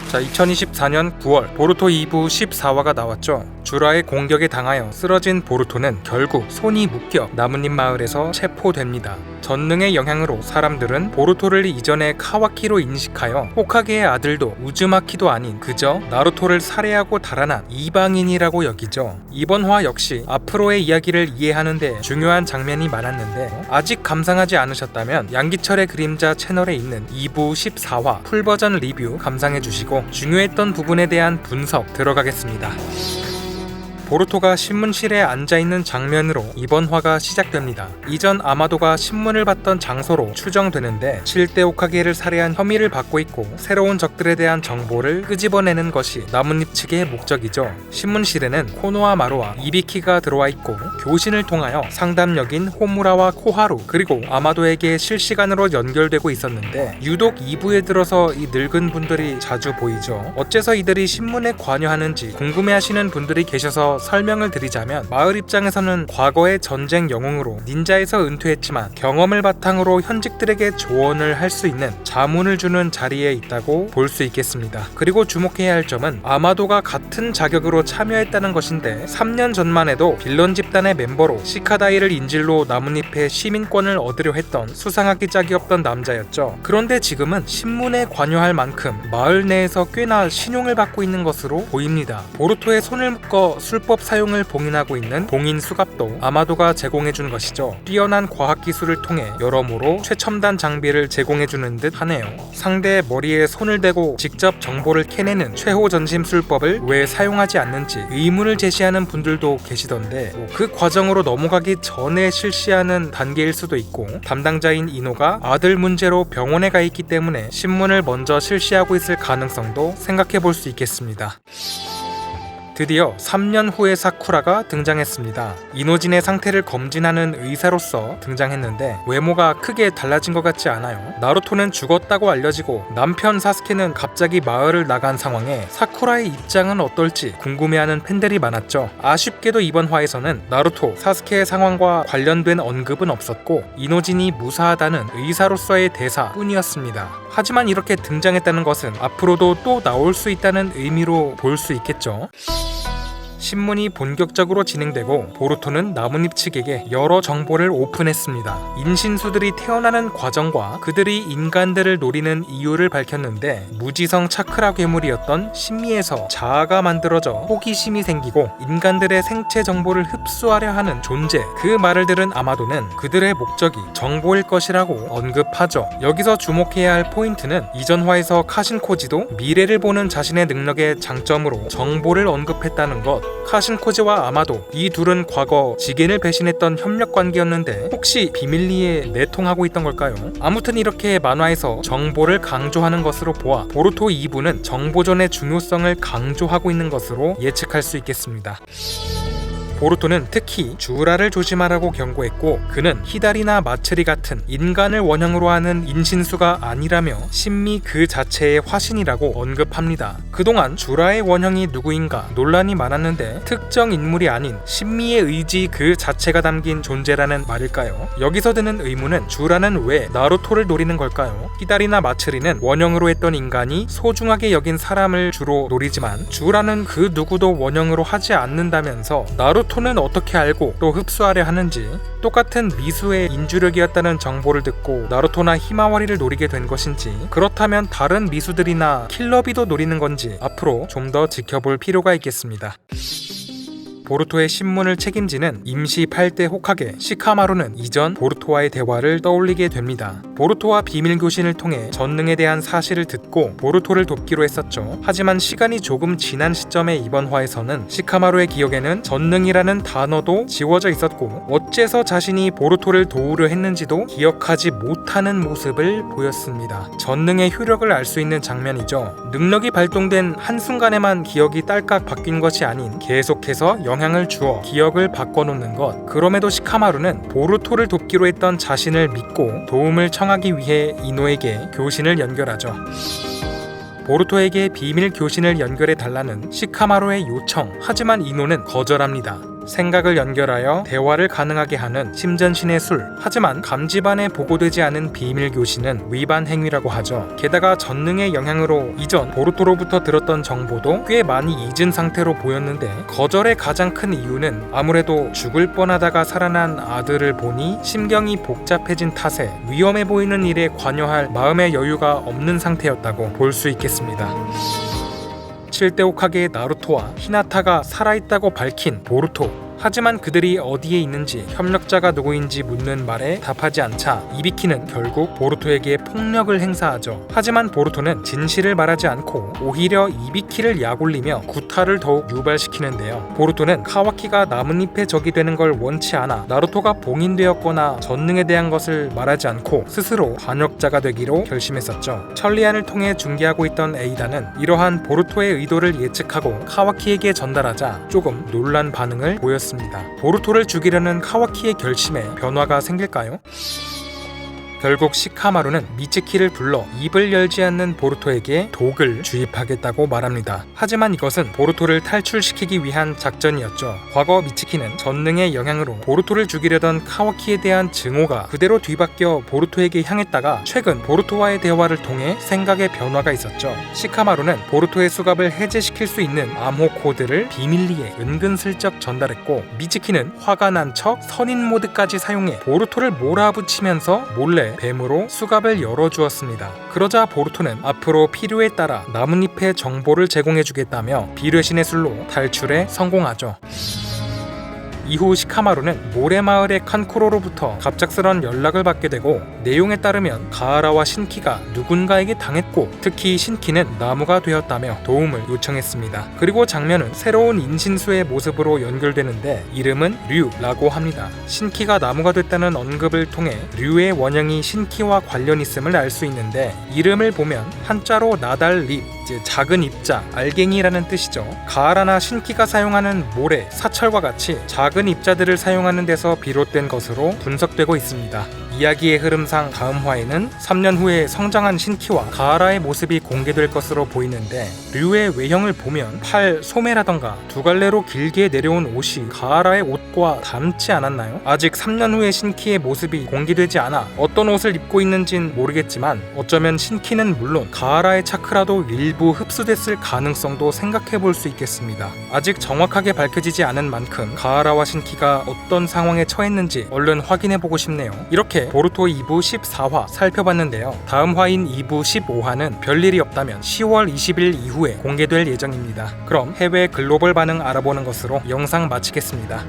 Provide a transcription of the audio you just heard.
자, 2024년 9월 보루토 2부 14화가 나왔죠. 주라의 공격에 당하여 쓰러진 보루토는 결국 손이 묶여 나뭇잎 마을에서 체포됩니다. 전능의 영향으로 사람들은 보루토를 이전에 카와키로 인식하여 호카게의 아들도 우즈마키도 아닌 그저 나루토를 살해하고 달아난 이방인이라고 여기죠. 이번 화 역시 앞으로의 이야기를 이해하는 데 중요한 장면이 많았는데 아직 감상하지 않으셨다면 양기철의 그림자 채널에 있는 2부 14화 풀버전 리뷰 감상해주시고 중요했던 부분에 대한 분석 들어가겠습니다. 보루토가 신문실에 앉아있는 장면으로 이번 화가 시작됩니다. 이전 아마도가 신문을 받던 장소로 추정되는데 7대 호카게를 살해한 혐의를 받고 있고 새로운 적들에 대한 정보를 끄집어내는 것이 나뭇잎 측의 목적이죠. 신문실에는 코노와 마루와 이비키가 들어와 있고 교신을 통하여 상담역인 호무라와 코하루 그리고 아마도에게 실시간으로 연결되고 있었는데 유독 2부에 들어서 이 늙은 분들이 자주 보이죠. 어째서 이들이 신문에 관여하는지 궁금해하시는 분들이 계셔서 설명을 드리자면 마을 입장에서는 과거의 전쟁 영웅으로 닌자에서 은퇴했지만 경험을 바탕으로 현직들에게 조언을 할 수 있는 자문을 주는 자리에 있다고 볼 수 있겠습니다. 그리고 주목해야 할 점은 아마도가 같은 자격으로 참여했다는 것인데 3년 전만 해도 빌런 집단의 멤버로 시카다이를 인질로 나뭇잎의 시민권을 얻으려 했던 수상하기 짝이 없던 남자였죠. 그런데 지금은 신문에 관여할 만큼 마을 내에서 꽤나 신용을 받고 있는 것으로 보입니다. 보루토의 손을 묶어 술법 사용을 봉인하고 있는 봉인 수갑도 아마도가 제공해준 것이죠. 뛰어난 과학기술을 통해 여러모로 최첨단 장비를 제공해주는 듯 하네요. 상대의 머리에 손을 대고 직접 정보를 캐내는 최호 전심 술법을 왜 사용하지 않는지 의문을 제시하는 분들도 계시던데 그 과정으로 넘어가기 전에 실시하는 단계일 수도 있고 담당자인 이노가 아들 문제로 병원에 가 있기 때문에 신문을 먼저 실시하고 있을 가능성도 생각해 볼 수 있겠습니다. 드디어 3년 후의 사쿠라가 등장했습니다. 이노진의 상태를 검진하는 의사로서 등장했는데 외모가 크게 달라진 것 같지 않아요. 나루토는 죽었다고 알려지고 남편 사스케는 갑자기 마을을 나간 상황에 사쿠라의 입장은 어떨지 궁금해하는 팬들이 많았죠. 아쉽게도 이번 화에서는 나루토, 사스케의 상황과 관련된 언급은 없었고 이노진이 무사하다는 의사로서의 대사뿐이었습니다. 하지만 이렇게 등장했다는 것은 앞으로도 또 나올 수 있다는 의미로 볼 수 있겠죠. 신문이 본격적으로 진행되고 보루토는 나뭇잎 측에게 여러 정보를 오픈했습니다. 인신수들이 태어나는 과정과 그들이 인간들을 노리는 이유를 밝혔는데 무지성 차크라 괴물이었던 신미에서 자아가 만들어져 호기심이 생기고 인간들의 생체 정보를 흡수하려 하는 존재, 그 말을 들은 아마도는 그들의 목적이 정보일 것이라고 언급하죠. 여기서 주목해야 할 포인트는 이전 화에서 카신코지도 미래를 보는 자신의 능력의 장점으로 정보를 언급했다는 것. 카신코지와 아마도 이 둘은 과거 지겐을 배신했던 협력관계였는데 혹시 비밀리에 내통하고 있던 걸까요? 아무튼 이렇게 만화에서 정보를 강조하는 것으로 보아 보루토 2부는 정보전의 중요성을 강조하고 있는 것으로 예측할 수 있겠습니다. 보루토는 특히 주라를 조심하라고 경고했고 그는 히다리나 마츠리 같은 인간을 원형으로 하는 인신수가 아니라며 신미 그 자체의 화신이라고 언급합니다. 그동안 주라의 원형이 누구인가 논란이 많았는데 특정 인물이 아닌 신미의 의지 그 자체가 담긴 존재라는 말일까요? 여기서 드는 의문은 주라는 왜 나루토를 노리는 걸까요? 히다리나 마츠리는 원형으로 했던 인간이 소중하게 여긴 사람을 주로 노리지만 주라는 그 누구도 원형으로 하지 않는다면서 나루토는 어떻게 알고 또 흡수하려 하는지, 똑같은 미수의 인주력이었다는 정보를 듣고 나루토나 히마와리를 노리게 된 것인지, 그렇다면 다른 미수들이나 킬러비도 노리는 건지 앞으로 좀 더 지켜볼 필요가 있겠습니다. 보루토의 신문을 책임지는 임시 8대 호카게 시카마루는 이전 보루토와의 대화를 떠올리게 됩니다. 보루토와 비밀 교신을 통해 전능에 대한 사실을 듣고 보루토를 돕기로 했었죠. 하지만 시간이 조금 지난 시점의 이번 화에서는 시카마루의 기억에는 전능이라는 단어도 지워져 있었고 어째서 자신이 보루토를 도우려 했는지도 기억하지 못하는 모습을 보였습니다. 전능의 효력을 알 수 있는 장면이죠. 능력이 발동된 한순간에만 기억이 딸깍 바뀐 것이 아닌 계속해서 영향을 주어 기억을 바꿔놓는 것. 그럼에도 시카마루는 보루토를 돕기로 했던 자신을 믿고 도움을 청하기 위해 이노에게 교신을 연결하죠. 보루토에게 비밀 교신을 연결해 달라는 시카마루의 요청. 하지만 이노는 거절합니다. 생각을 연결하여 대화를 가능하게 하는 심전신의 술. 하지만 감지반에 보고되지 않은 비밀 교신은 위반 행위라고 하죠. 게다가 전능의 영향으로 이전 보루토로부터 들었던 정보도 꽤 많이 잊은 상태로 보였는데 거절의 가장 큰 이유는 아무래도 죽을 뻔하다가 살아난 아들을 보니 심경이 복잡해진 탓에 위험해 보이는 일에 관여할 마음의 여유가 없는 상태였다고 볼 수 있겠습니다. 7대 호카게의 나루토와 히나타가 살아있다고 밝힌 보루토. 하지만 그들이 어디에 있는지 협력자가 누구인지 묻는 말에 답하지 않자 이비키는 결국 보루토에게 폭력을 행사하죠. 하지만 보루토는 진실을 말하지 않고 오히려 이비키를 약올리며 구타를 더욱 유발시키는데요. 보루토는 카와키가 나뭇잎의 적이 되는 걸 원치 않아 나루토가 봉인되었거나 전능에 대한 것을 말하지 않고 스스로 반역자가 되기로 결심했었죠. 천리안을 통해 중계하고 있던 에이다는 이러한 보루토의 의도를 예측하고 카와키에게 전달하자 조금 놀란 반응을 보였습니다. 보루토를 죽이려는 카와키의 결심에 변화가 생길까요? 결국 시카마루는 미츠키를 불러 입을 열지 않는 보루토에게 독을 주입하겠다고 말합니다. 하지만 이것은 보루토를 탈출시키기 위한 작전이었죠. 과거 미츠키는 전능의 영향으로 보루토를 죽이려던 카와키에 대한 증오가 그대로 뒤바뀌어 보루토에게 향했다가 최근 보루토와의 대화를 통해 생각의 변화가 있었죠. 시카마루는 보루토의 수갑을 해제시킬 수 있는 암호 코드를 비밀리에 은근슬쩍 전달했고 미츠키는 화가 난 척 선인 모드까지 사용해 보루토를 몰아붙이면서 몰래 뱀으로 수갑을 열어주었습니다. 그러자 보루토는 앞으로 필요에 따라 나뭇잎의 정보를 제공해주겠다며 비뢰신의 술로 탈출에 성공하죠. 이후 시카마루는 모래마을의 칸쿠로로부터 갑작스런 연락을 받게 되고 내용에 따르면 가하라와 신키가 누군가에게 당했고 특히 신키는 나무가 되었다며 도움을 요청했습니다. 그리고 장면은 새로운 인신수의 모습으로 연결되는데 이름은 류라고 합니다. 신키가 나무가 됐다는 언급을 통해 류의 원형이 신키와 관련 있음을 알 수 있는데 이름을 보면 한자로 나달립, 작은 입자, 알갱이라는 뜻이죠. 가하라나 신키가 사용하는 모래, 사철과 같이 작은 입자들을 사용하는 데서 비롯된 것으로 분석되고 있습니다. 이야기의 흐름상 다음 화에는 3년 후에 성장한 신키와 가하라의 모습이 공개될 것으로 보이는데 류의 외형을 보면 팔 소매라던가 두 갈래로 길게 내려온 옷이 가하라의 옷과 닮지 않았나요? 아직 3년 후의 신키의 모습이 공개되지 않아 어떤 옷을 입고 있는진 모르겠지만 어쩌면 신키는 물론 가하라의 차크라도 일부 흡수됐을 가능성도 생각해 볼 수 있겠습니다. 아직 정확하게 밝혀지지 않은 만큼 가하라와 신키가 어떤 상황에 처했는지 얼른 확인해 보고 싶네요. 이렇게 보루토 2부 14화 살펴봤는데요. 다음 화인 2부 15화는 별일이 없다면 10월 20일 이후에 공개될 예정입니다. 그럼 해외 글로벌 반응 알아보는 것으로 영상 마치겠습니다.